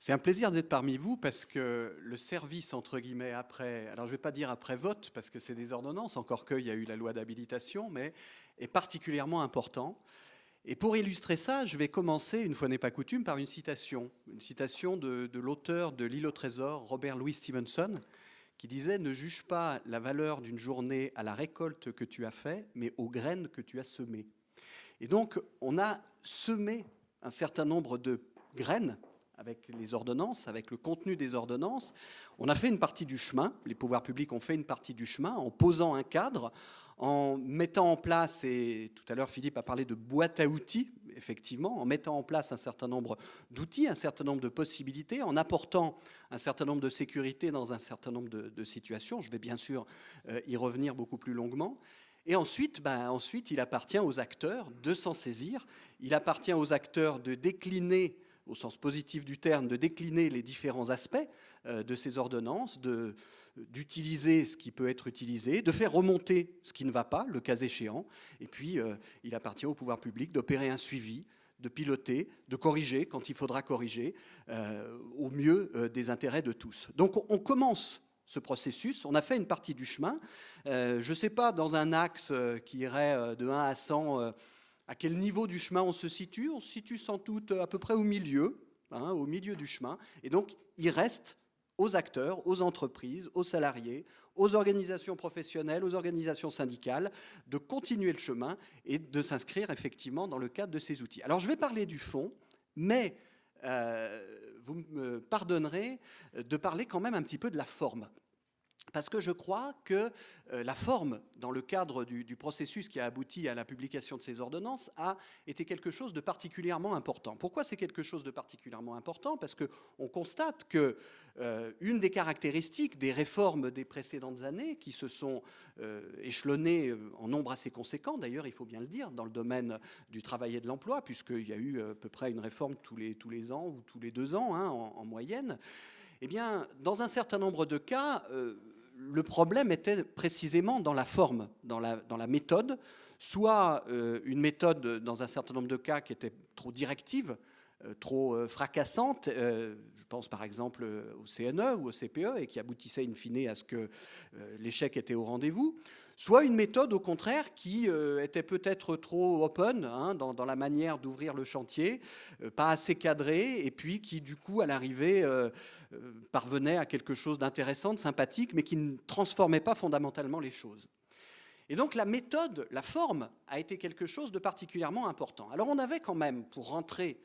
C'est un plaisir d'être parmi vous parce que le service, entre guillemets, après, alors je ne vais pas dire après vote, parce que c'est des ordonnances, encore qu'il y a eu la loi d'habilitation, mais est particulièrement important. Et pour illustrer ça, je vais commencer, une fois n'est pas coutume, par une citation de l'auteur de L'île au trésor, Robert Louis Stevenson, qui disait « Ne juge pas la valeur d'une journée à la récolte que tu as faite, mais aux graines que tu as semées. » Et donc, on a semé un certain nombre de graines avec les ordonnances, avec le contenu des ordonnances. On a fait une partie du chemin, les pouvoirs publics ont fait une partie du chemin en posant un cadre, en mettant en place, et tout à l'heure Philippe a parlé de boîte à outils, effectivement, en mettant en place un certain nombre d'outils, un certain nombre de possibilités, en apportant un certain nombre de sécurités dans un certain nombre de situations. Je vais bien sûr y revenir beaucoup plus longuement. Et ensuite, il appartient aux acteurs de s'en saisir. Il appartient aux acteurs de décliner, au sens positif du terme, de décliner les différents aspects de ces ordonnances, d'utiliser ce qui peut être utilisé, de faire remonter ce qui ne va pas, le cas échéant. Et puis, il appartient au pouvoir public d'opérer un suivi, de piloter, de corriger quand il faudra corriger, au mieux des intérêts de tous. Donc, on commence ce processus. On a fait une partie du chemin. Je ne sais pas, dans un axe qui irait de 1 à 100, à quel niveau du chemin on se situe. On se situe sans doute à peu près au milieu du chemin. Et donc, il reste aux acteurs, aux entreprises, aux salariés, aux organisations professionnelles, aux organisations syndicales, de continuer le chemin et de s'inscrire effectivement dans le cadre de ces outils. Alors, je vais parler du fond, mais vous me pardonnerez de parler quand même un petit peu de la forme. Parce que je crois que la forme, dans le cadre du processus qui a abouti à la publication de ces ordonnances, a été quelque chose de particulièrement important. Pourquoi c'est quelque chose de particulièrement important? Parce qu'on constate qu'une des caractéristiques des réformes des précédentes années, qui se sont échelonnées en nombre assez conséquent, d'ailleurs, il faut bien le dire, dans le domaine du travail et de l'emploi, puisqu'il y a eu à peu près une réforme tous les ans ou tous les 2 ans en moyenne, eh bien, dans un certain nombre de cas, le problème était précisément dans la forme, dans la méthode, soit une méthode, dans un certain nombre de cas, qui était trop directive, trop fracassante, je pense par exemple au CNE ou au CPE, et qui aboutissait in fine à ce que l'échec était au rendez-vous, soit une méthode au contraire qui était peut-être trop open dans la manière d'ouvrir le chantier, pas assez cadrée, et puis qui du coup à l'arrivée parvenait à quelque chose d'intéressant, de sympathique, mais qui ne transformait pas fondamentalement les choses. Et donc la méthode, la forme, a été quelque chose de particulièrement important. Alors on avait quand même, pour rentrer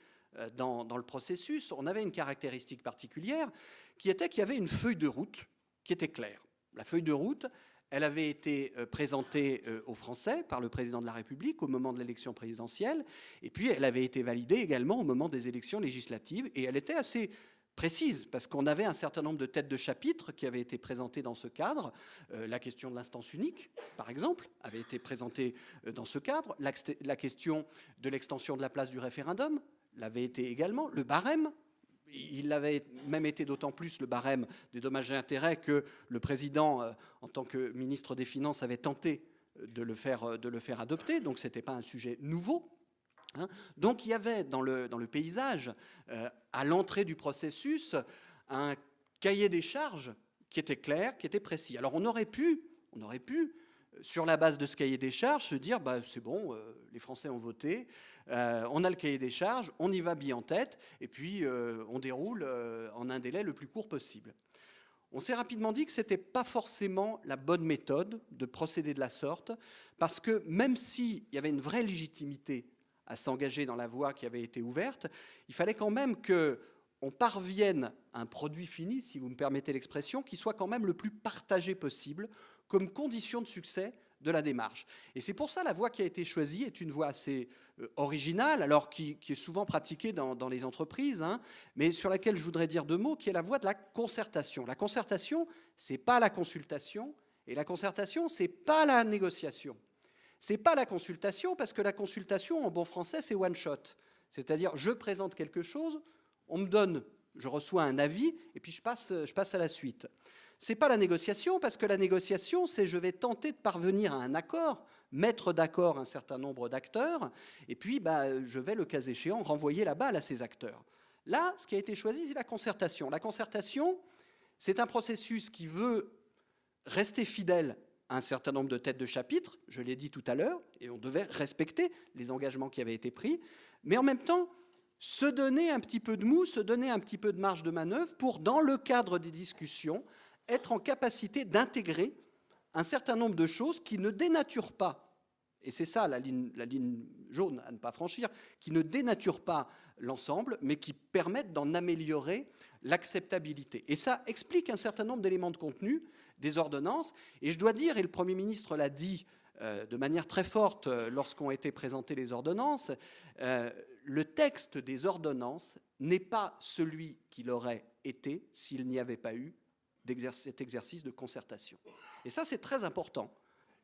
dans le processus, on avait une caractéristique particulière qui était qu'il y avait une feuille de route qui était claire. La feuille de route, elle avait été présentée aux Français par le président de la République au moment de l'élection présidentielle, et puis elle avait été validée également au moment des élections législatives, et elle était assez précise, parce qu'on avait un certain nombre de têtes de chapitre qui avaient été présentées dans ce cadre. La question de l'instance unique, par exemple, avait été présentée dans ce cadre. La question de l'extension de la place du référendum l'avait été également. Le barème, il avait même été d'autant plus le barème des dommages et intérêts que le président, en tant que ministre des Finances, avait tenté de le faire adopter, donc ce n'était pas un sujet nouveau. Donc il y avait dans le paysage, à l'entrée du processus, un cahier des charges qui était clair, qui était précis. Alors on aurait pu, sur la base de ce cahier des charges, se dire c'est bon, les Français ont voté, on a le cahier des charges, on y va bille en tête, et puis on déroule en un délai le plus court possible. On s'est rapidement dit que ce n'était pas forcément la bonne méthode de procéder de la sorte, parce que même s'il y avait une vraie légitimité à s'engager dans la voie qui avait été ouverte, il fallait quand même qu'on parvienne à un produit fini, si vous me permettez l'expression, qui soit quand même le plus partagé possible comme condition de succès de la démarche. Et c'est pour ça la voie qui a été choisie est une voie assez originale, alors qui est souvent pratiquée dans les entreprises, mais sur laquelle je voudrais dire 2 mots, qui est la voie de la concertation. La concertation, ce n'est pas la consultation, et la concertation, ce n'est pas la négociation. Ce n'est pas la consultation, parce que la consultation, en bon français, c'est one shot. C'est-à-dire, je présente quelque chose, on me donne, je reçois un avis, et puis je passe à la suite. Ce n'est pas la négociation, parce que la négociation, c'est je vais tenter de parvenir à un accord, mettre d'accord un certain nombre d'acteurs, et puis je vais, le cas échéant, renvoyer la balle à ces acteurs. Là, ce qui a été choisi, c'est la concertation. La concertation, c'est un processus qui veut rester fidèle à un certain nombre de têtes de chapitre, je l'ai dit tout à l'heure, et on devait respecter les engagements qui avaient été pris, mais en même temps, se donner un petit peu de mou, se donner un petit peu de marge de manœuvre pour, dans le cadre des discussions, être en capacité d'intégrer un certain nombre de choses qui ne dénaturent pas, et c'est ça la ligne jaune à ne pas franchir, qui ne dénaturent pas l'ensemble, mais qui permettent d'en améliorer l'acceptabilité. Et ça explique un certain nombre d'éléments de contenu des ordonnances. Et je dois dire, et le Premier ministre l'a dit de manière très forte lorsqu'ont été présentées les ordonnances, le texte des ordonnances n'est pas celui qu'il aurait été s'il n'y avait pas eu cet exercice de concertation. Et ça, c'est très important.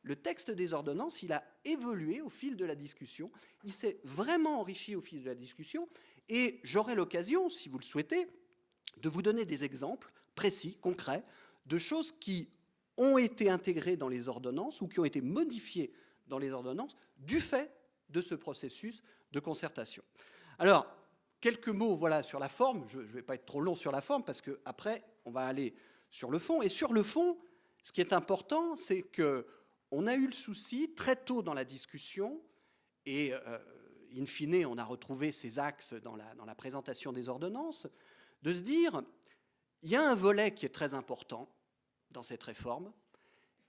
Le texte des ordonnances, il a évolué au fil de la discussion, il s'est vraiment enrichi au fil de la discussion, et j'aurai l'occasion, si vous le souhaitez, de vous donner des exemples précis, concrets, de choses qui ont été intégrées dans les ordonnances ou qui ont été modifiées dans les ordonnances du fait de ce processus de concertation. Alors, quelques mots voilà, sur la forme. Je ne vais pas être trop long sur la forme parce qu'après, on va aller sur le fond. Et sur le fond, ce qui est important, c'est qu'on a eu le souci très tôt dans la discussion et in fine, on a retrouvé ces axes dans la présentation des ordonnances, de se dire, il y a un volet qui est très important dans cette réforme,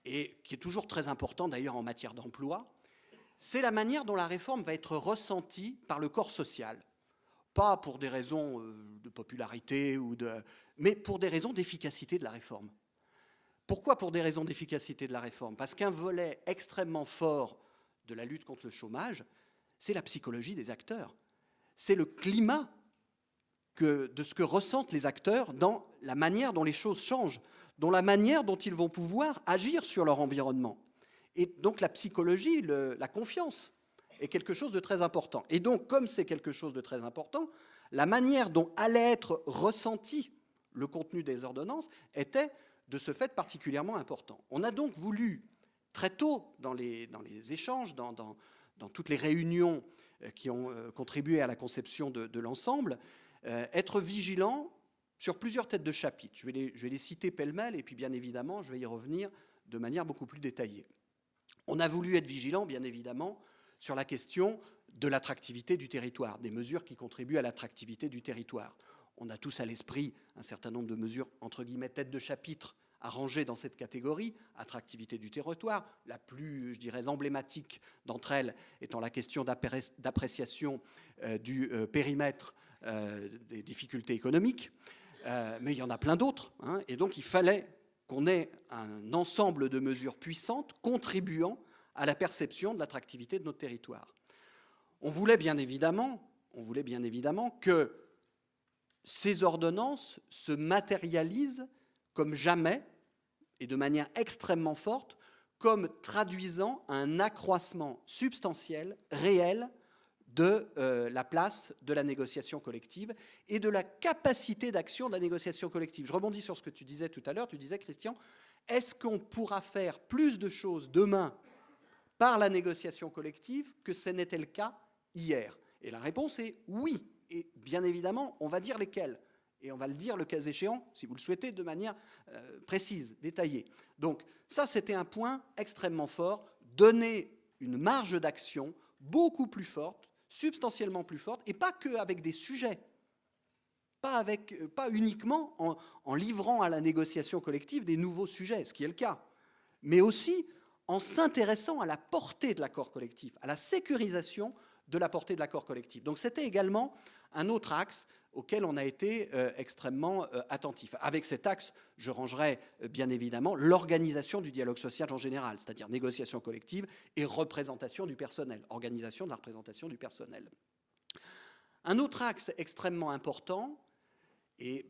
et qui est toujours très important d'ailleurs en matière d'emploi, c'est la manière dont la réforme va être ressentie par le corps social. Pas pour des raisons de popularité, mais pour des raisons d'efficacité de la réforme. Pourquoi pour des raisons d'efficacité de la réforme? Parce qu'un volet extrêmement fort de la lutte contre le chômage, c'est la psychologie des acteurs. C'est le climat de ce que ressentent les acteurs dans la manière dont les choses changent, dans la manière dont ils vont pouvoir agir sur leur environnement. Et donc la psychologie, la confiance est quelque chose de très important. Et donc, comme c'est quelque chose de très important, la manière dont allait être ressenti le contenu des ordonnances était de ce fait particulièrement important. On a donc voulu, très tôt dans les échanges, dans toutes les réunions qui ont contribué à la conception de l'ensemble, être vigilant sur plusieurs têtes de chapitre. Je vais les citer pêle-mêle et puis bien évidemment, je vais y revenir de manière beaucoup plus détaillée. On a voulu être vigilant, bien évidemment, sur la question de l'attractivité du territoire, des mesures qui contribuent à l'attractivité du territoire. On a tous à l'esprit un certain nombre de mesures, entre guillemets, têtes de chapitre, à ranger dans cette catégorie, attractivité du territoire. La plus, je dirais, emblématique d'entre elles étant la question d'appréciation du périmètre des difficultés économiques. Mais il y en a plein d'autres. Hein, et donc, il fallait qu'on ait un ensemble de mesures puissantes contribuant à la perception de l'attractivité de notre territoire. On voulait bien évidemment que ces ordonnances se matérialisent comme jamais et de manière extrêmement forte, comme traduisant un accroissement substantiel, réel, de la place de la négociation collective et de la capacité d'action de la négociation collective. Je rebondis sur ce que tu disais tout à l'heure. Tu disais, Christian, est-ce qu'on pourra faire plus de choses demain par la négociation collective que ce n'était le cas hier? Et la réponse est oui. Et bien évidemment, on va dire lesquelles. Et on va le dire le cas échéant, si vous le souhaitez, de manière précise, détaillée. Donc ça, c'était un point extrêmement fort, donner une marge d'action beaucoup plus forte, substantiellement plus forte, et pas qu'avec des sujets, pas uniquement en livrant à la négociation collective des nouveaux sujets, ce qui est le cas, mais aussi en s'intéressant à la portée de l'accord collectif, à la sécurisation de la portée de l'accord collectif. Donc c'était également un autre axe auquel on a été extrêmement attentif. Avec cet axe, je rangerai bien évidemment l'organisation du dialogue social en général, c'est-à-dire négociation collective et représentation du personnel, organisation de la représentation du personnel. Un autre axe extrêmement important, et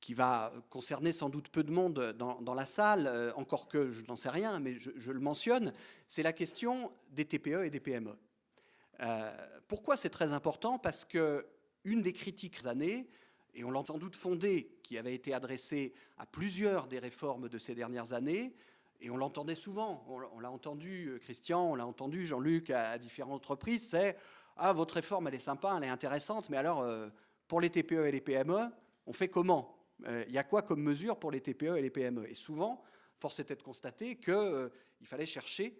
qui va concerner sans doute peu de monde dans la salle, encore que je n'en sais rien, mais je le mentionne, c'est la question des TPE et des PME. Pourquoi c'est très important? Parce que une des critiques années, et on l'a sans doute fondée, qui avait été adressée à plusieurs des réformes de ces dernières années, et on l'entendait souvent, on l'a entendu Christian, on l'a entendu Jean-Luc à différentes reprises, c'est « Ah, votre réforme, elle est sympa, elle est intéressante, mais alors, pour les TPE et les PME, on fait comment? Il y a quoi comme mesure pour les TPE et les PME? Et souvent, force était de constater qu'il fallait chercher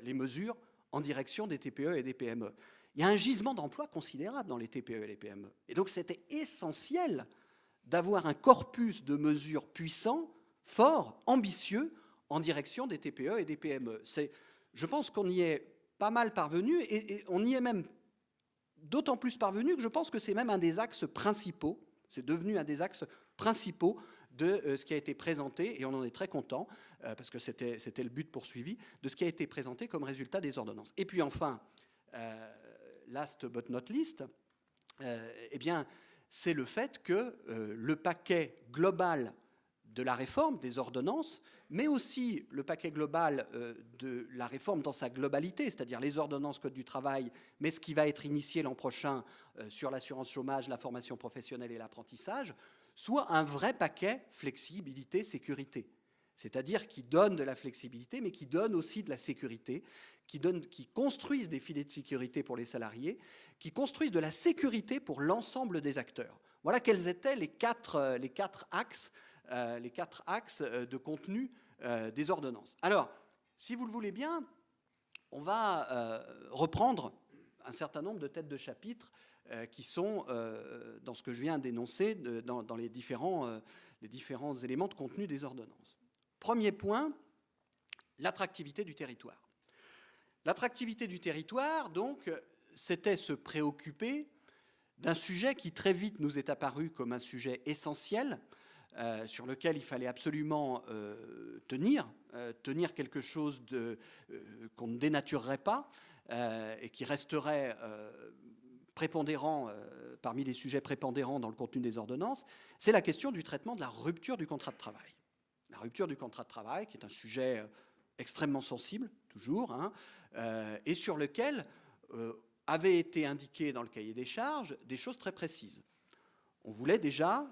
les mesures en direction des TPE et des PME. Il y a un gisement d'emploi considérable dans les TPE et les PME. Et donc, c'était essentiel d'avoir un corpus de mesures puissant, fort, ambitieux, en direction des TPE et des PME. Je pense qu'on y est pas mal parvenu, et on y est même d'autant plus parvenu que je pense que c'est même un des axes principaux, c'est devenu un des axes principaux de ce qui a été présenté, et on en est très content, parce que c'était le but poursuivi, de ce qui a été présenté comme résultat des ordonnances. Et puis enfin, last but not least, eh bien, c'est le fait que le paquet global de la réforme des ordonnances, mais aussi le paquet global de la réforme dans sa globalité, c'est-à-dire les ordonnances Code du travail, mais ce qui va être initié l'an prochain sur l'assurance chômage, la formation professionnelle et l'apprentissage, soit un vrai paquet flexibilité, sécurité. C'est-à-dire qui donne de la flexibilité, mais qui donne aussi de la sécurité, qui construisent des filets de sécurité pour les salariés, qui construisent de la sécurité pour l'ensemble des acteurs. Voilà quels étaient les quatre axes de contenu des ordonnances. Alors, si vous le voulez bien, on va reprendre un certain nombre de têtes de chapitre qui sont dans ce que je viens d'énoncer, dans les différents éléments de contenu des ordonnances. Premier point, l'attractivité du territoire. L'attractivité du territoire, donc, c'était se préoccuper d'un sujet qui très vite nous est apparu comme un sujet essentiel, sur lequel il fallait absolument tenir quelque chose qu'on ne dénaturerait pas et qui resterait prépondérant parmi les sujets prépondérants dans le contenu des ordonnances, c'est la question du traitement de la rupture du contrat de travail. La rupture du contrat de travail, qui est un sujet extrêmement sensible, toujours, hein, et sur lequel avaient été indiquées dans le cahier des charges des choses très précises. On voulait déjà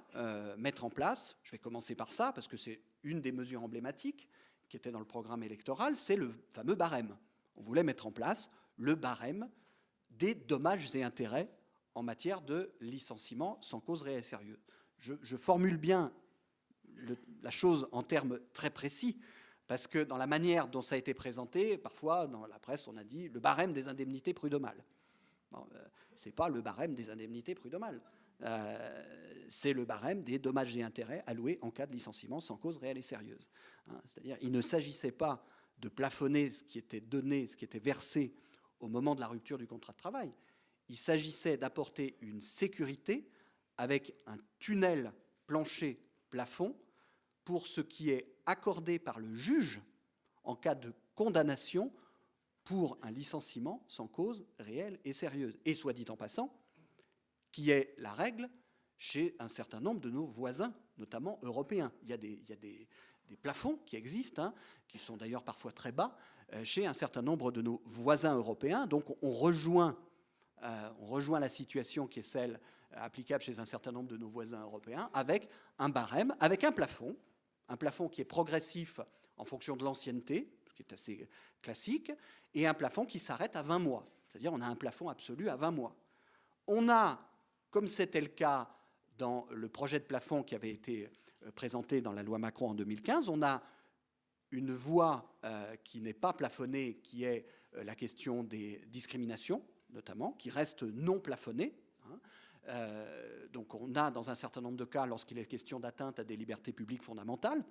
mettre en place, je vais commencer par ça, parce que c'est une des mesures emblématiques qui était dans le programme électoral, c'est le fameux barème. On voulait mettre en place le barème des dommages et intérêts en matière de licenciement sans cause réelle et sérieuse. Je formule bien la chose en termes très précis, parce que dans la manière dont ça a été présenté, parfois dans la presse on a dit le barème des indemnités prud'homales. Bon, ce n'est pas le barème des indemnités prud'homales. C'est le barème des dommages et intérêts alloués en cas de licenciement sans cause réelle et sérieuse. Hein, c'est-à-dire il ne s'agissait pas de plafonner ce qui était donné, ce qui était versé au moment de la rupture du contrat de travail. Il s'agissait d'apporter une sécurité avec un tunnel plancher-plafond pour ce qui est accordé par le juge en cas de condamnation pour un licenciement sans cause réelle et sérieuse. Et soit dit en passant, qui est la règle chez un certain nombre de nos voisins, notamment européens. Il y a des plafonds qui existent, hein, qui sont d'ailleurs parfois très bas, chez un certain nombre de nos voisins européens. Donc on rejoint la situation qui est celle applicable chez un certain nombre de nos voisins européens, avec un barème, avec un plafond qui est progressif en fonction de l'ancienneté, ce qui est assez classique, et un plafond qui s'arrête à 20 mois. C'est-à-dire on a un plafond absolu à 20 mois. On a, comme c'était le cas dans le projet de plafond qui avait été présenté dans la loi Macron en 2015, on a une voie qui n'est pas plafonnée, qui est la question des discriminations, notamment, qui reste non plafonnée. Hein. Donc on a, dans un certain nombre de cas, lorsqu'il est question d'atteinte à des libertés publiques fondamentales,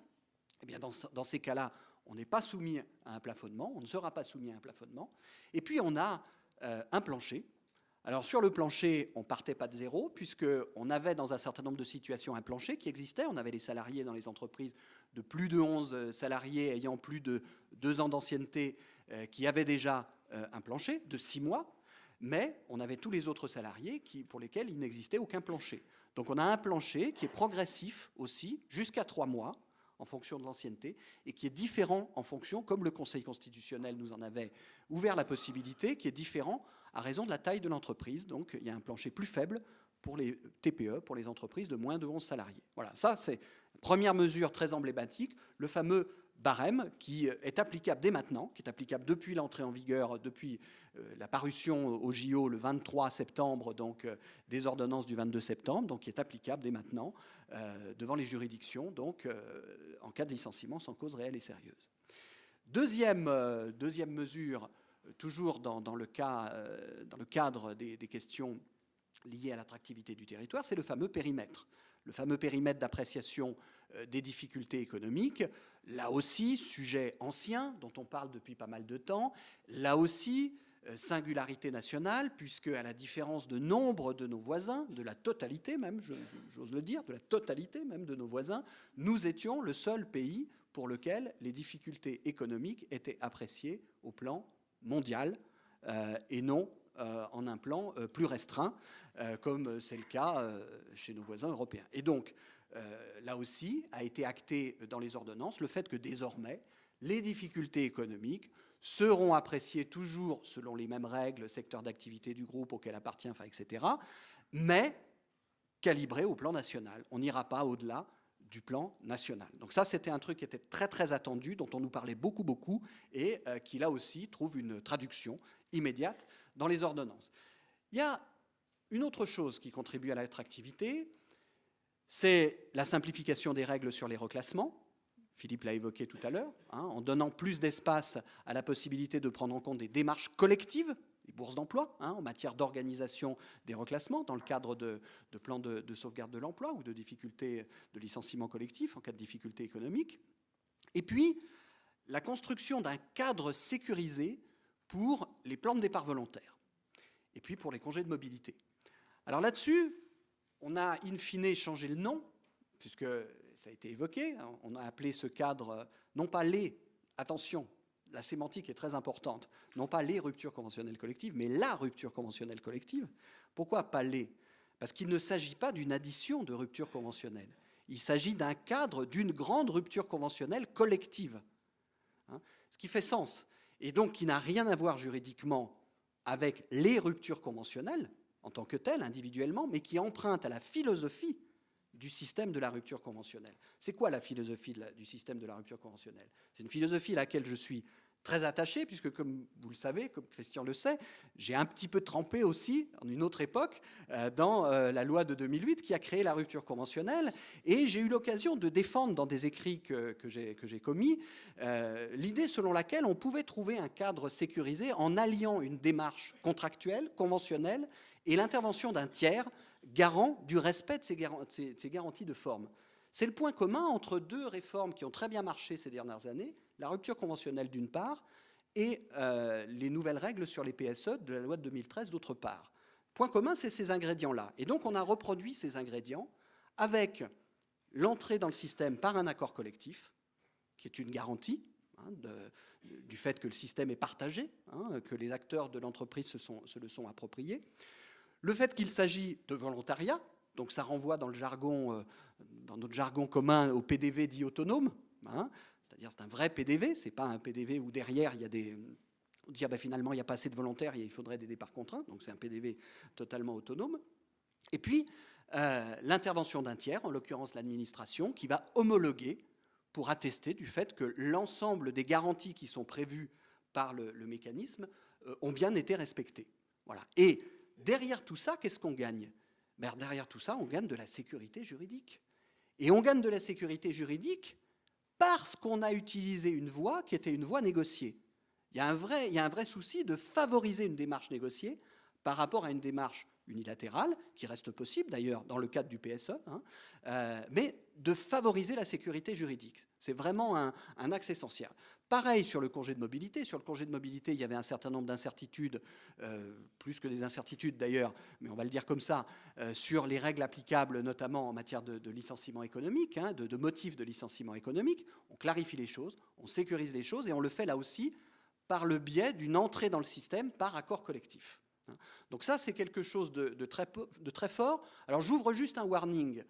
eh bien dans ces cas-là, on n'est pas soumis à un plafonnement, on ne sera pas soumis à un plafonnement. Et puis on a un plancher. Alors sur le plancher, on ne partait pas de zéro, puisqu'on avait dans un certain nombre de situations un plancher qui existait. On avait les salariés dans les entreprises de plus de 11 salariés ayant plus de 2 ans d'ancienneté qui avaient déjà un plancher de 6 mois, mais on avait tous les autres salariés pour lesquels il n'existait aucun plancher. Donc on a un plancher qui est progressif aussi, jusqu'à 3 mois, en fonction de l'ancienneté, et qui est différent en fonction, comme le Conseil constitutionnel nous en avait ouvert la possibilité, qui est différent à raison de la taille de l'entreprise. Donc il y a un plancher plus faible pour les TPE, pour les entreprises de moins de 11 salariés. Voilà, ça c'est une première mesure très emblématique, le fameux barème qui est applicable dès maintenant, qui est applicable depuis l'entrée en vigueur, depuis la parution au JO le 23 septembre, donc des ordonnances du 22 septembre, donc qui est applicable dès maintenant devant les juridictions, donc en cas de licenciement sans cause réelle et sérieuse. Deuxième mesure, toujours dans le cadre des questions liées à l'attractivité du territoire, c'est le fameux périmètre. Le fameux périmètre d'appréciation des difficultés économiques, là aussi, sujet ancien dont on parle depuis pas mal de temps, là aussi, singularité nationale, puisque à la différence de nombre de nos voisins, de la totalité même, j'ose le dire, de la totalité même de nos voisins, nous étions le seul pays pour lequel les difficultés économiques étaient appréciées au plan mondial et non en un plan plus restreint, comme c'est le cas chez nos voisins européens. Et donc, là aussi, a été acté dans les ordonnances le fait que désormais, les difficultés économiques seront appréciées toujours selon les mêmes règles, secteur d'activité du groupe auquel appartient, enfin, etc., mais calibrées au plan national. On n'ira pas au-delà du plan national. Donc ça, c'était un truc qui était très, très attendu, dont on nous parlait beaucoup, beaucoup, et qui, là aussi, trouve une traduction immédiate dans les ordonnances. Il y a une autre chose qui contribue à l'attractivité, c'est la simplification des règles sur les reclassements. Philippe l'a évoqué tout à l'heure, en donnant plus d'espace à la possibilité de prendre en compte des démarches collectives, les bourses d'emploi, en matière d'organisation des reclassements, dans le cadre de plans de sauvegarde de l'emploi ou de difficultés de licenciement collectif en cas de difficultés économiques. Et puis, la construction d'un cadre sécurisé pour les plans de départ volontaires et puis pour les congés de mobilité. Alors là-dessus, on a in fine changé le nom, puisque ça a été évoqué, on a appelé ce cadre non pas les, attention, la sémantique est très importante, non pas les ruptures conventionnelles collectives, mais la rupture conventionnelle collective. Pourquoi pas les? Parce qu'il ne s'agit pas d'une addition de ruptures conventionnelles. Il s'agit d'un cadre d'une grande rupture conventionnelle collective, ce qui fait sens, et donc qui n'a rien à voir juridiquement avec les ruptures conventionnelles, en tant que telles, individuellement, mais qui emprunte à la philosophie du système de la rupture conventionnelle. C'est quoi la philosophie du système de la rupture conventionnelle? C'est une philosophie à laquelle je suis très attaché, puisque comme vous le savez, comme Christian le sait, j'ai un petit peu trempé aussi, en une autre époque, dans la loi de 2008 qui a créé la rupture conventionnelle, et j'ai eu l'occasion de défendre dans des écrits que j'ai commis l'idée selon laquelle on pouvait trouver un cadre sécurisé en alliant une démarche contractuelle, conventionnelle, et l'intervention d'un tiers garant du respect de ces garanties de forme. C'est le point commun entre deux réformes qui ont très bien marché ces dernières années, la rupture conventionnelle d'une part et les nouvelles règles sur les PSE de la loi de 2013 d'autre part. Point commun, c'est ces ingrédients-là. Et donc on a reproduit ces ingrédients avec l'entrée dans le système par un accord collectif, qui est une garantie du fait que le système est partagé, que les acteurs de l'entreprise se le sont appropriés. Le fait qu'il s'agit de volontariat, donc ça renvoie dans le jargon, dans notre jargon commun au PDV dit autonome, c'est-à-dire c'est un vrai PDV, c'est pas un PDV où derrière il y a des... On dit finalement il n'y a pas assez de volontaires, il faudrait des départs contraints, donc c'est un PDV totalement autonome. Et puis l'intervention d'un tiers, en l'occurrence l'administration, qui va homologuer pour attester du fait que l'ensemble des garanties qui sont prévues par le mécanisme ont bien été respectées. Voilà. Et derrière tout ça, qu'est-ce qu'on gagne? Derrière tout ça, on gagne de la sécurité juridique. Et on gagne de la sécurité juridique parce qu'on a utilisé une voie qui était une voie négociée. Il y a un vrai souci de favoriser une démarche négociée par rapport à une démarche unilatérale, qui reste possible d'ailleurs dans le cadre du PSE, mais de favoriser la sécurité juridique. C'est vraiment un axe essentiel. Pareil sur le congé de mobilité. Sur le congé de mobilité, il y avait un certain nombre d'incertitudes, plus que des incertitudes d'ailleurs, mais on va le dire comme ça, sur les règles applicables, notamment en matière de licenciement économique, de motifs de licenciement économique. On clarifie les choses, on sécurise les choses, et on le fait là aussi par le biais d'une entrée dans le système par accord collectif. Donc ça, c'est quelque chose de très fort. Alors j'ouvre juste un warning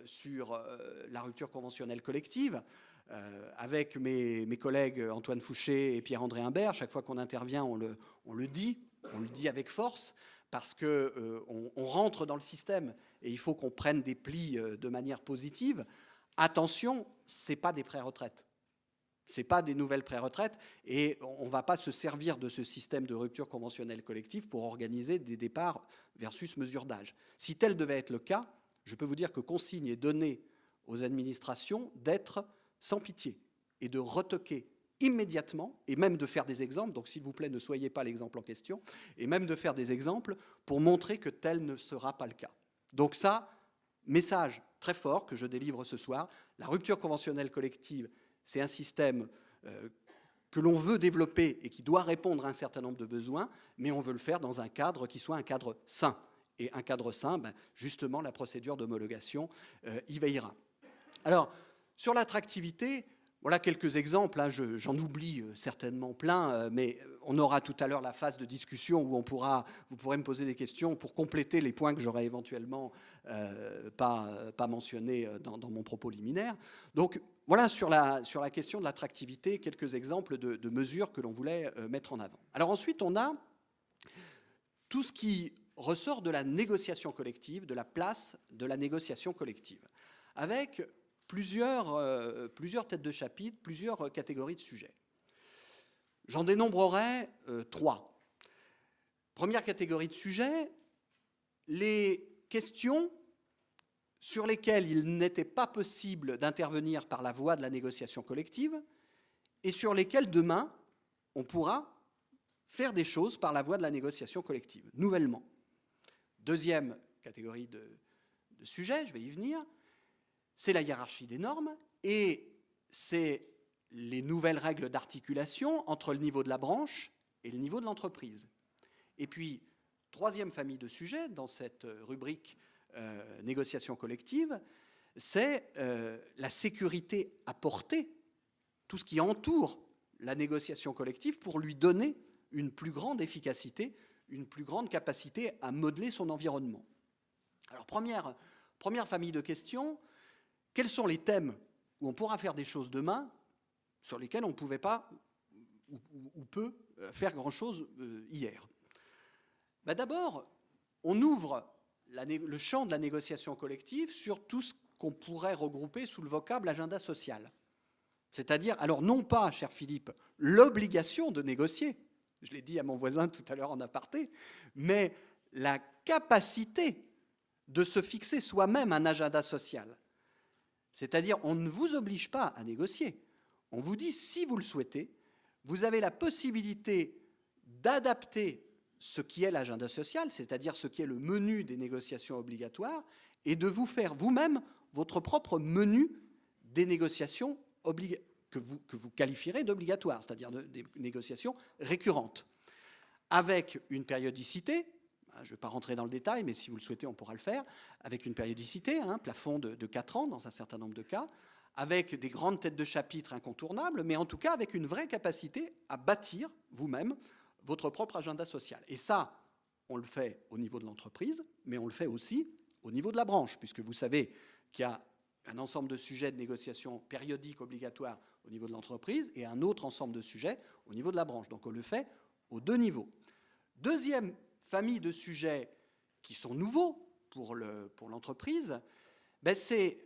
sur la rupture conventionnelle collective. Avec mes collègues Antoine Fouché et Pierre-André Humbert, chaque fois qu'on intervient, on le dit avec force, parce qu'on rentre dans le système et il faut qu'on prenne des plis de manière positive. Attention, ce n'est pas des préretraites. Ce n'est pas des nouvelles pré-retraites et on ne va pas se servir de ce système de rupture conventionnelle collective pour organiser des départs versus mesure d'âge. Si tel devait être le cas, je peux vous dire que consigne est donnée aux administrations d'être sans pitié et de retoquer immédiatement, et même de faire des exemples, donc s'il vous plaît ne soyez pas l'exemple en question, et même de faire des exemples pour montrer que tel ne sera pas le cas. Donc ça, message très fort que je délivre ce soir, la rupture conventionnelle collective, c'est un système que l'on veut développer et qui doit répondre à un certain nombre de besoins, mais on veut le faire dans un cadre qui soit un cadre sain. Et un cadre sain, justement, la procédure d'homologation y veillera. Alors, sur l'attractivité, voilà quelques exemples, hein, j'en oublie certainement plein, mais on aura tout à l'heure la phase de discussion où vous pourrez me poser des questions pour compléter les points que j'aurais éventuellement pas mentionnés dans mon propos liminaire. Donc voilà sur la question de l'attractivité, quelques exemples de mesures que l'on voulait mettre en avant. Alors ensuite, on a tout ce qui ressort de la négociation collective, de la place de la négociation collective, avec plusieurs têtes de chapitre, plusieurs catégories de sujets. J'en dénombrerai 3. Première catégorie de sujets, les questions sur lesquelles il n'était pas possible d'intervenir par la voie de la négociation collective et sur lesquelles demain on pourra faire des choses par la voie de la négociation collective, nouvellement. Deuxième catégorie de sujets, je vais y venir, c'est la hiérarchie des normes et c'est les nouvelles règles d'articulation entre le niveau de la branche et le niveau de l'entreprise. Et puis, troisième famille de sujets dans cette rubrique négociation collective, c'est la sécurité apportée, tout ce qui entoure la négociation collective pour lui donner une plus grande efficacité, une plus grande capacité à modeler son environnement. Alors, première famille de questions, quels sont les thèmes où on pourra faire des choses demain sur lesquels on ne pouvait pas ou peut faire grand-chose hier? D'abord, on ouvre le champ de la négociation collective sur tout ce qu'on pourrait regrouper sous le vocable agenda social. C'est-à-dire, alors non pas, cher Philippe, l'obligation de négocier, je l'ai dit à mon voisin tout à l'heure en aparté, mais la capacité de se fixer soi-même un agenda social. C'est-à-dire, on ne vous oblige pas à négocier. On vous dit, si vous le souhaitez, vous avez la possibilité d'adapter ce qui est l'agenda social, c'est-à-dire ce qui est le menu des négociations obligatoires, et de vous faire vous-même votre propre menu des négociations que vous qualifierez d'obligatoires, c'est-à-dire des négociations récurrentes, avec une périodicité. Je ne vais pas rentrer dans le détail, mais si vous le souhaitez, on pourra le faire, avec une périodicité, un plafond de 4 ans dans un certain nombre de cas, avec des grandes têtes de chapitre incontournables, mais en tout cas avec une vraie capacité à bâtir vous-même votre propre agenda social. Et ça, on le fait au niveau de l'entreprise, mais on le fait aussi au niveau de la branche, puisque vous savez qu'il y a un ensemble de sujets de négociation périodiques obligatoires au niveau de l'entreprise et un autre ensemble de sujets au niveau de la branche. Donc on le fait aux deux niveaux. Deuxième famille de sujets qui sont nouveaux pour l'entreprise, c'est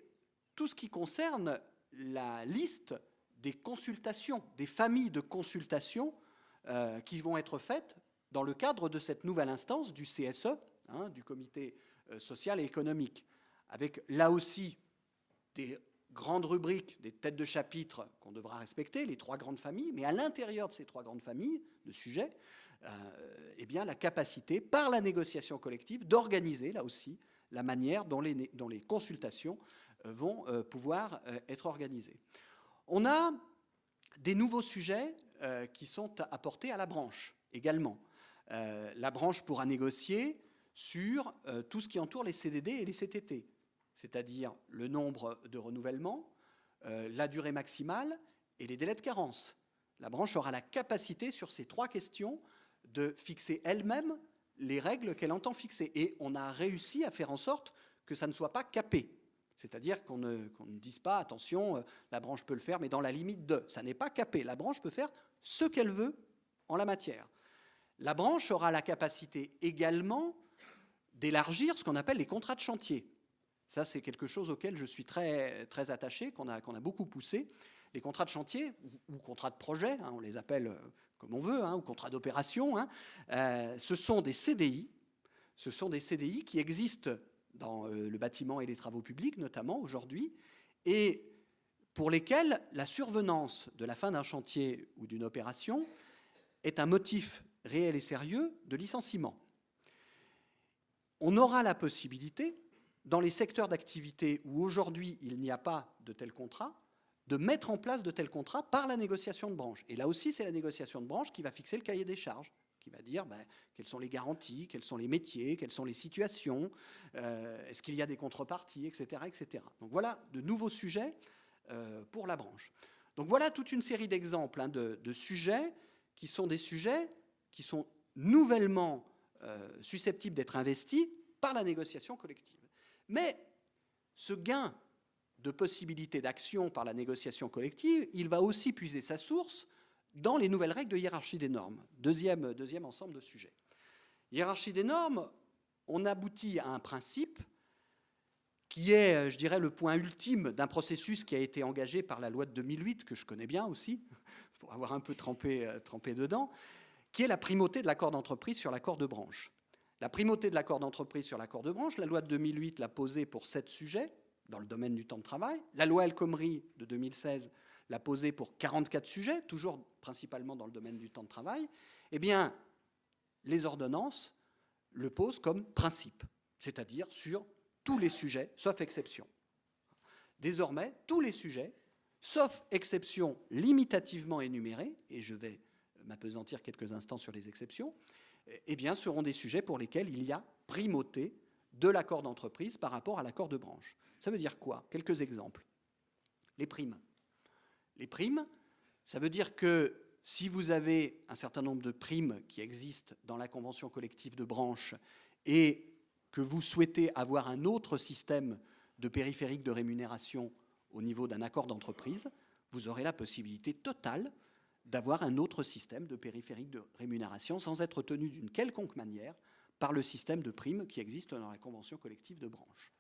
tout ce qui concerne la liste des consultations, des familles de consultations qui vont être faites dans le cadre de cette nouvelle instance du CSE, du Comité social et économique, avec là aussi des grandes rubriques, des têtes de chapitre qu'on devra respecter, les 3 grandes familles, mais à l'intérieur de ces 3 grandes familles de sujets, la capacité, par la négociation collective, d'organiser, là aussi, la manière dont les consultations vont pouvoir être organisées. On a des nouveaux sujets qui sont apportés à la branche également. La branche pourra négocier sur tout ce qui entoure les CDD et les CTT, c'est-à-dire le nombre de renouvellements, la durée maximale et les délais de carence. La branche aura la capacité sur ces 3 questions de fixer elle-même les règles qu'elle entend fixer. Et on a réussi à faire en sorte que ça ne soit pas capé. C'est-à-dire qu'on ne dise pas, attention, la branche peut le faire, mais dans la limite de. Ça n'est pas capé. La branche peut faire ce qu'elle veut en la matière. La branche aura la capacité également d'élargir ce qu'on appelle les contrats de chantier. Ça, c'est quelque chose auquel je suis très, très attaché, qu'on a beaucoup poussé. les contrats de chantier ou contrats de projet, on les appelle comme on veut, ou contrats d'opération, ce sont des CDI. Ce sont des CDI qui existent dans le bâtiment et les travaux publics, notamment aujourd'hui, et pour lesquels la survenance de la fin d'un chantier ou d'une opération est un motif réel et sérieux de licenciement. On aura la possibilité, dans les secteurs d'activité où aujourd'hui il n'y a pas de tels contrats, de mettre en place de tels contrats par la négociation de branche. Et là aussi, c'est la négociation de branche qui va fixer le cahier des charges, qui va dire quelles sont les garanties, quels sont les métiers, quelles sont les situations, est-ce qu'il y a des contreparties, etc., etc. Donc voilà de nouveaux sujets pour la branche. Donc voilà toute une série d'exemples de sujets qui sont des sujets qui sont nouvellement susceptibles d'être investis par la négociation collective. Mais ce gain de possibilités d'action par la négociation collective, il va aussi puiser sa source dans les nouvelles règles de hiérarchie des normes. Deuxième ensemble de sujets. Hiérarchie des normes, on aboutit à un principe qui est, je dirais, le point ultime d'un processus qui a été engagé par la loi de 2008, que je connais bien aussi, pour avoir un peu trempé dedans, qui est la primauté de l'accord d'entreprise sur l'accord de branche. La primauté de l'accord d'entreprise sur l'accord de branche, la loi de 2008 l'a posée pour 7 sujets dans le domaine du temps de travail. La loi El Khomri de 2016 l'a posée pour 44 sujets, toujours principalement dans le domaine du temps de travail. Eh bien, les ordonnances le posent comme principe, c'est-à-dire sur tous les sujets, sauf exception. Désormais, tous les sujets, sauf exception limitativement énumérées, et je vais m'appesantir quelques instants sur les exceptions, eh bien, seront des sujets pour lesquels il y a primauté de l'accord d'entreprise par rapport à l'accord de branche. Ça veut dire quoi? Quelques exemples. Les primes. Les primes, ça veut dire que si vous avez un certain nombre de primes qui existent dans la convention collective de branche et que vous souhaitez avoir un autre système de périphérique de rémunération au niveau d'un accord d'entreprise, vous aurez la possibilité totale d'avoir un autre système de périphérique de rémunération sans être tenu d'une quelconque manière par le système de primes qui existe dans la convention collective de branche.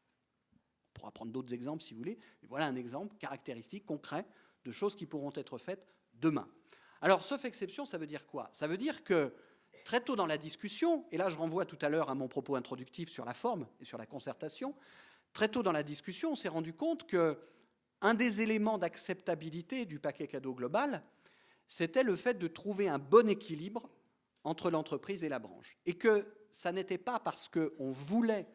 On pourra prendre d'autres exemples si vous voulez, mais voilà un exemple caractéristique, concret, de choses qui pourront être faites demain. Alors, sauf exception, ça veut dire quoi? Ça veut dire que très tôt dans la discussion, et là je renvoie tout à l'heure à mon propos introductif sur la forme et sur la concertation, très tôt dans la discussion, on s'est rendu compte qu'un des éléments d'acceptabilité du paquet cadeau global, c'était le fait de trouver un bon équilibre entre l'entreprise et la branche. Et que ça n'était pas parce qu'on voulait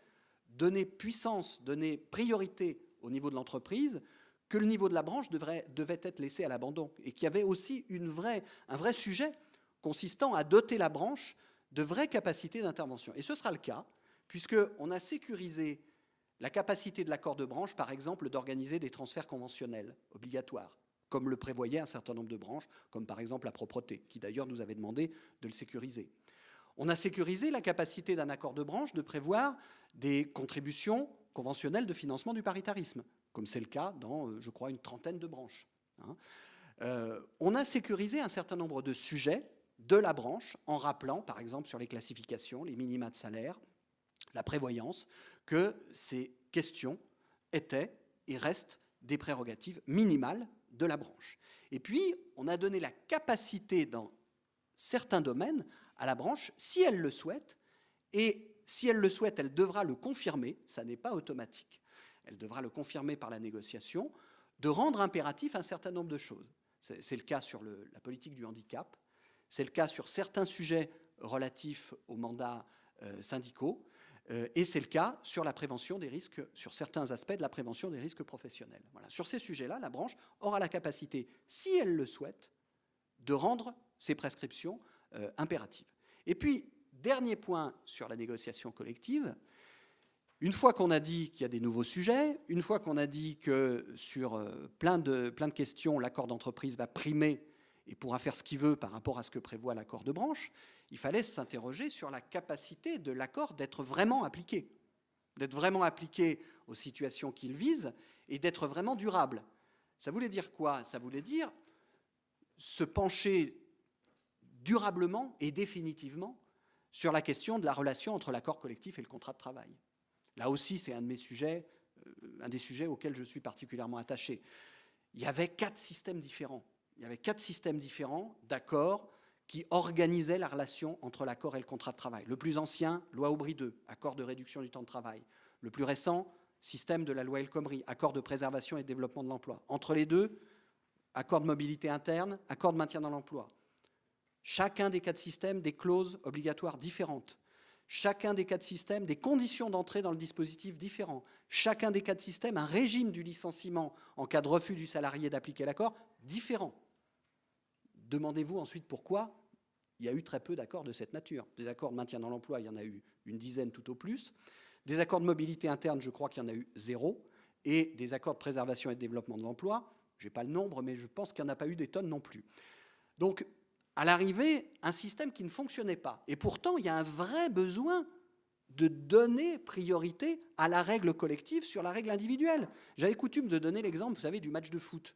donner puissance, donner priorité au niveau de l'entreprise, que le niveau de la branche devait être laissé à l'abandon. Et qu'il y avait aussi un vrai sujet consistant à doter la branche de vraies capacités d'intervention. Et ce sera le cas, puisqu'on a sécurisé la capacité de l'accord de branche, par exemple, d'organiser des transferts conventionnels obligatoires, comme le prévoyait un certain nombre de branches, comme par exemple la propreté, qui d'ailleurs nous avait demandé de le sécuriser. On a sécurisé la capacité d'un accord de branche de prévoir des contributions conventionnelles de financement du paritarisme, comme c'est le cas dans, je crois, une trentaine de branches. On a sécurisé un certain nombre de sujets de la branche en rappelant, par exemple, sur les classifications, les minima de salaire, la prévoyance, que ces questions étaient et restent des prérogatives minimales de la branche. Et puis, on a donné la capacité dans certains domaines à la branche, si elle le souhaite, et si elle le souhaite, elle devra le confirmer, ça n'est pas automatique, elle devra le confirmer par la négociation, de rendre impératif un certain nombre de choses. C'est le cas sur la politique du handicap, c'est le cas sur certains sujets relatifs aux mandats syndicaux, et c'est le cas sur la prévention des risques, sur certains aspects de la prévention des risques professionnels. Voilà. Sur ces sujets-là, la branche aura la capacité, si elle le souhaite, de rendre ces prescriptions impératives. Et puis, dernier point sur la négociation collective, une fois qu'on a dit qu'il y a des nouveaux sujets, une fois qu'on a dit que sur plein de questions, l'accord d'entreprise va primer et pourra faire ce qu'il veut par rapport à ce que prévoit l'accord de branche, il fallait s'interroger sur la capacité de l'accord d'être vraiment appliqué aux situations qu'il vise et d'être vraiment durable. Ça voulait dire quoi? Ça voulait dire se pencher durablement et définitivement sur la question de la relation entre l'accord collectif et le contrat de travail. Là aussi, c'est un des sujets auxquels je suis particulièrement attaché. il y avait 4 systèmes différents. Il y avait 4 systèmes différents d'accords qui organisaient la relation entre l'accord et le contrat de travail. Le plus ancien, loi Aubry II, accord de réduction du temps de travail. Le plus récent, système de la loi El Khomri, accord de préservation et de développement de l'emploi. Entre les deux, accord de mobilité interne, accord de maintien dans l'emploi. Chacun des 4 systèmes, des clauses obligatoires différentes. Chacun des 4 systèmes, des conditions d'entrée dans le dispositif différents. Chacun des 4 systèmes, un régime du licenciement en cas de refus du salarié d'appliquer l'accord différent. Demandez-vous ensuite pourquoi il y a eu très peu d'accords de cette nature. Des accords de maintien dans l'emploi, il y en a eu une dizaine tout au plus. Des accords de mobilité interne, je crois qu'il y en a eu 0. Et des accords de préservation et de développement de l'emploi, je n'ai pas le nombre, mais je pense qu'il n'y en a pas eu des tonnes non plus. Donc, à l'arrivée, un système qui ne fonctionnait pas. Et pourtant, il y a un vrai besoin de donner priorité à la règle collective sur la règle individuelle. J'avais coutume de donner l'exemple, vous savez, du match de foot,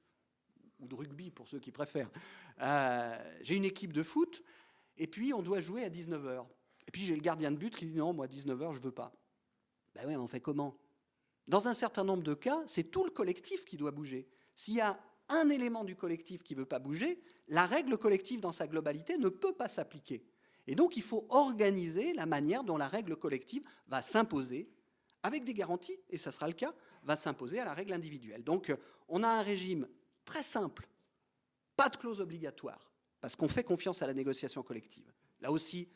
ou de rugby pour ceux qui préfèrent. J'ai une équipe de foot, et puis on doit jouer à 19h. Et puis j'ai le gardien de but qui dit non, moi 19h, je ne veux pas. Ben oui, on fait comment? Dans un certain nombre de cas, c'est tout le collectif qui doit bouger. S'il y a un élément du collectif qui ne veut pas bouger, la règle collective dans sa globalité ne peut pas s'appliquer. Et donc, il faut organiser la manière dont la règle collective va s'imposer, avec des garanties, et ça sera le cas, va s'imposer à la règle individuelle. Donc, on a un régime très simple, pas de clause obligatoire, parce qu'on fait confiance à la négociation collective. Là aussi,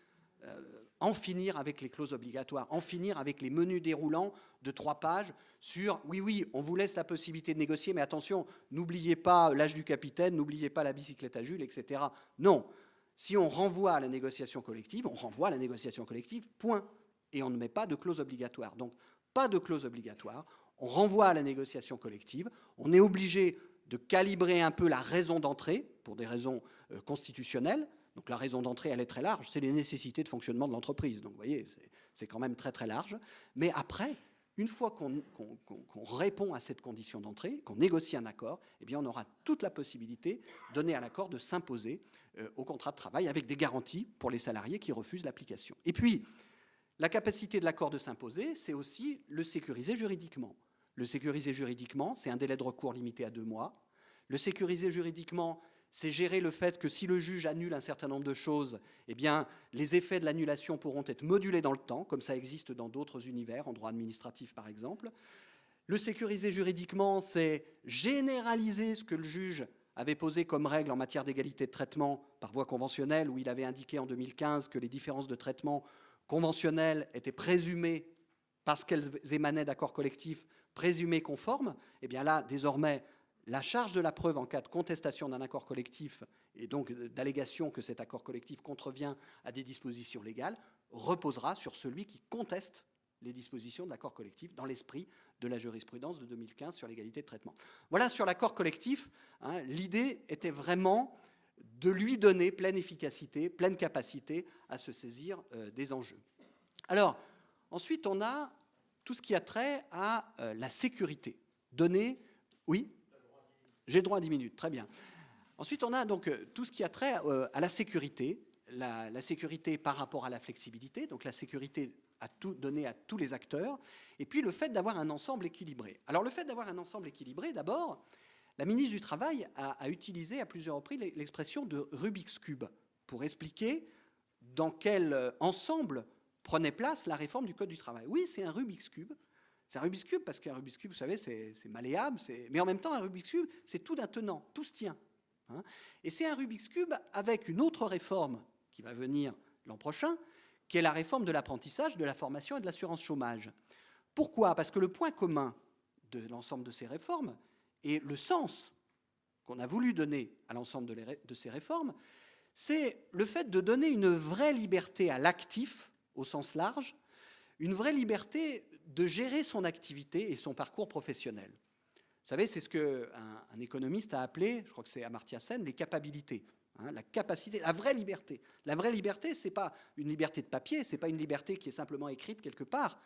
en finir avec les clauses obligatoires, en finir avec les menus déroulants de 3 pages sur « oui, on vous laisse la possibilité de négocier, mais attention, n'oubliez pas l'âge du capitaine, n'oubliez pas la bicyclette à Jules, etc. » Non. Si on renvoie à la négociation collective, on renvoie à la négociation collective, point. Et on ne met pas de clause obligatoire. Donc, pas de clause obligatoire. On renvoie à la négociation collective. On est obligé de calibrer un peu la raison d'entrée, pour des raisons constitutionnelles. Donc la raison d'entrée, elle est très large, c'est les nécessités de fonctionnement de l'entreprise. Donc vous voyez, c'est quand même très très large. Mais après, une fois qu'on répond à cette condition d'entrée, qu'on négocie un accord, eh bien on aura toute la possibilité donnée à l'accord de s'imposer au contrat de travail avec des garanties pour les salariés qui refusent l'application. Et puis, la capacité de l'accord de s'imposer, c'est aussi le sécuriser juridiquement. Le sécuriser juridiquement, c'est un délai de recours limité à 2 mois. Le sécuriser juridiquement, c'est gérer le fait que si le juge annule un certain nombre de choses, eh bien, les effets de l'annulation pourront être modulés dans le temps, comme ça existe dans d'autres univers, en droit administratif par exemple. Le sécuriser juridiquement, c'est généraliser ce que le juge avait posé comme règle en matière d'égalité de traitement par voie conventionnelle, où il avait indiqué en 2015 que les différences de traitement conventionnels étaient présumées, parce qu'elles émanaient d'accords collectifs, présumées conformes. Eh bien là, désormais, la charge de la preuve en cas de contestation d'un accord collectif et donc d'allégation que cet accord collectif contrevient à des dispositions légales reposera sur celui qui conteste les dispositions de l'accord collectif dans l'esprit de la jurisprudence de 2015 sur l'égalité de traitement. Voilà sur l'accord collectif. L'idée était vraiment de lui donner pleine efficacité, pleine capacité à se saisir des enjeux. Alors, ensuite, on a tout ce qui a trait à la sécurité. Donner, oui ? J'ai droit à 10 minutes, très bien. Ensuite, on a donc tout ce qui a trait à la sécurité, la sécurité par rapport à la flexibilité, donc la sécurité donnée à tous les acteurs, et puis le fait d'avoir un ensemble équilibré. Alors le fait d'avoir un ensemble équilibré, d'abord, la ministre du Travail a utilisé à plusieurs reprises l'expression de Rubik's Cube pour expliquer dans quel ensemble prenait place la réforme du Code du travail. Oui, c'est un Rubik's Cube. C'est un Rubik's Cube parce qu'un Rubik's Cube, vous savez, c'est malléable, mais en même temps, un Rubik's Cube, c'est tout d'un tenant, tout se tient. Et c'est un Rubik's Cube avec une autre réforme qui va venir l'an prochain, qui est la réforme de l'apprentissage, de la formation et de l'assurance chômage. Pourquoi ? Parce que le point commun de l'ensemble de ces réformes et le sens qu'on a voulu donner à l'ensemble de ces réformes, c'est le fait de donner une vraie liberté à l'actif, au sens large, une vraie liberté de gérer son activité et son parcours professionnel. Vous savez, c'est ce qu'un économiste a appelé, je crois que c'est Amartya Sen, les capabilités. La capacité, la vraie liberté. La vraie liberté, ce n'est pas une liberté de papier, ce n'est pas une liberté qui est simplement écrite quelque part.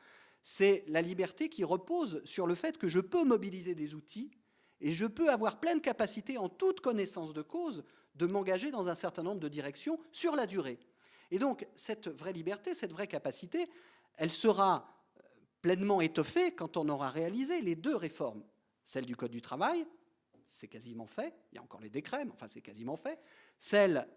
C'est la liberté qui repose sur le fait que je peux mobiliser des outils et je peux avoir pleine capacité, en toute connaissance de cause, de m'engager dans un certain nombre de directions sur la durée. Et donc, cette vraie liberté, cette vraie capacité, elle sera pleinement étoffée quand on aura réalisé les 2 réformes, celle du Code du travail, c'est quasiment fait. Il y a encore les décrets, mais enfin, c'est quasiment fait. Celle,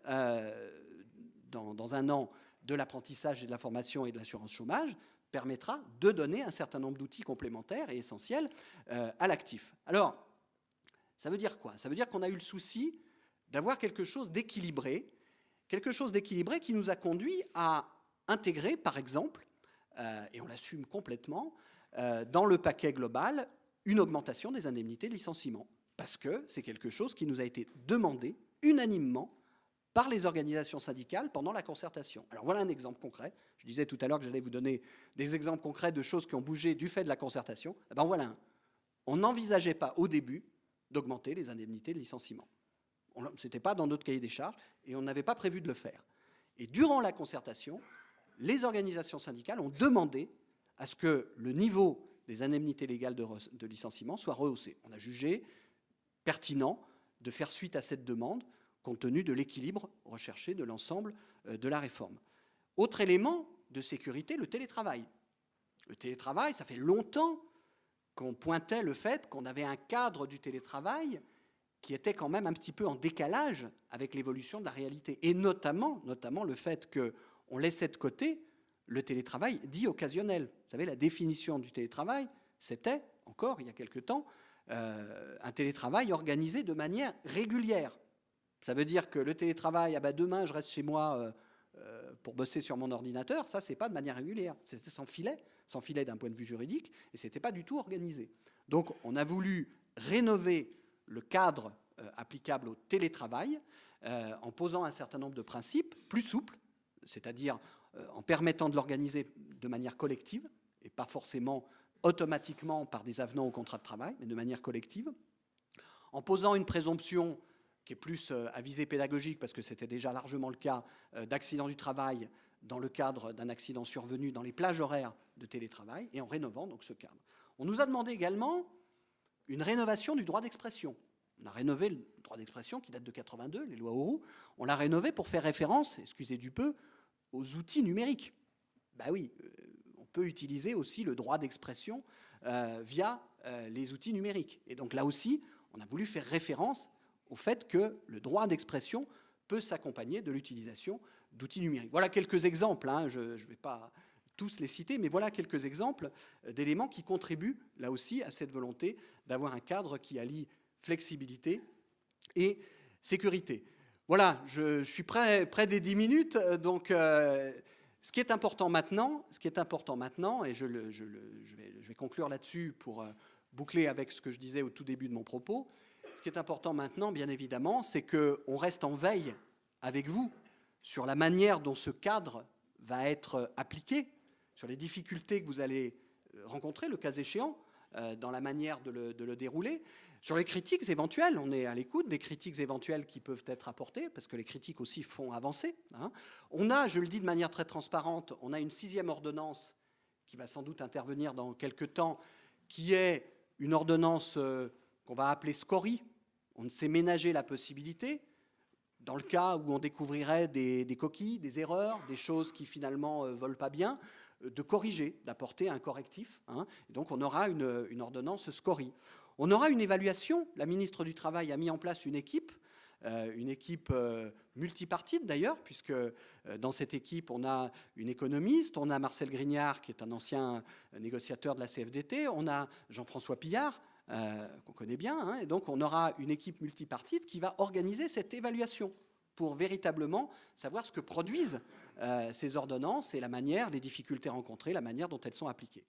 dans un an, de l'apprentissage et de la formation et de l'assurance chômage permettra de donner un certain nombre d'outils complémentaires et essentiels à l'actif. Alors, ça veut dire quoi? Ça veut dire qu'on a eu le souci d'avoir quelque chose d'équilibré qui nous a conduit à intégrer, par exemple, et on l'assume complètement, dans le paquet global, une augmentation des indemnités de licenciement. Parce que c'est quelque chose qui nous a été demandé unanimement par les organisations syndicales pendant la concertation. Alors voilà un exemple concret. Je disais tout à l'heure que j'allais vous donner des exemples concrets de choses qui ont bougé du fait de la concertation. Eh ben voilà un. On n'envisageait pas au début d'augmenter les indemnités de licenciement. Ce n'était pas dans notre cahier des charges et on n'avait pas prévu de le faire. Et durant la concertation, les organisations syndicales ont demandé à ce que le niveau des indemnités légales de licenciement soit rehaussé. On a jugé pertinent de faire suite à cette demande compte tenu de l'équilibre recherché de l'ensemble de la réforme. Autre élément de sécurité, le télétravail. Le télétravail, ça fait longtemps qu'on pointait le fait qu'on avait un cadre du télétravail qui était quand même un petit peu en décalage avec l'évolution de la réalité. Et notamment le fait qu'on laissait de côté le télétravail dit occasionnel. Vous savez, la définition du télétravail, c'était, encore il y a quelque temps, un télétravail organisé de manière régulière. Ça veut dire que le télétravail, demain je reste chez moi pour bosser sur mon ordinateur, ça c'est pas de manière régulière. C'était sans filet d'un point de vue juridique, et c'était pas du tout organisé. Donc on a voulu rénover le cadre applicable au télétravail en posant un certain nombre de principes plus souples, c'est-à-dire en permettant de l'organiser de manière collective et pas forcément automatiquement par des avenants au contrat de travail, mais de manière collective, en posant une présomption qui est plus à visée pédagogique, parce que c'était déjà largement le cas d'accidents du travail dans le cadre d'un accident survenu dans les plages horaires de télétravail, et en rénovant donc ce cadre. On nous a demandé également une rénovation du droit d'expression. On a rénové le droit d'expression qui date de 82, les lois Auroux. On l'a rénové pour faire référence, excusez du peu, aux outils numériques. Ben oui, on peut utiliser aussi le droit d'expression via les outils numériques. Et donc là aussi, on a voulu faire référence au fait que le droit d'expression peut s'accompagner de l'utilisation d'outils numériques. Voilà quelques exemples, hein, je ne vais pas tous les citer, mais voilà quelques exemples d'éléments qui contribuent là aussi à cette volonté d'avoir un cadre qui allie flexibilité et sécurité. Voilà, je suis près des 10 minutes, donc ce qui est important maintenant, et je vais conclure là-dessus pour boucler avec ce que je disais au tout début de mon propos. Ce qui est important maintenant, bien évidemment, c'est qu'on reste en veille avec vous sur la manière dont ce cadre va être appliqué, sur les difficultés que vous allez rencontrer, le cas échéant, dans la manière de le dérouler, sur les critiques éventuelles. On est à l'écoute des critiques éventuelles qui peuvent être apportées, parce que les critiques aussi font avancer. Hein. On a, je le dis de manière très transparente, on a une 6e ordonnance qui va sans doute intervenir dans quelques temps, qui est une ordonnance qu'on va appeler SCORI. On s'est ménagé la possibilité, dans le cas où on découvrirait des coquilles, des erreurs, des choses qui finalement ne volent pas bien, de corriger, d'apporter un correctif. Hein. Donc on aura une ordonnance SCORI. On aura une évaluation. La ministre du Travail a mis en place une équipe multipartite d'ailleurs, puisque dans cette équipe, on a une économiste, on a Marcel Grignard, qui est un ancien négociateur de la CFDT, on a Jean-François Pillard, qu'on connaît bien, hein, et donc on aura une équipe multipartite qui va organiser cette évaluation pour véritablement savoir ce que produisent ces ordonnances et la manière, les difficultés rencontrées, la manière dont elles sont appliquées.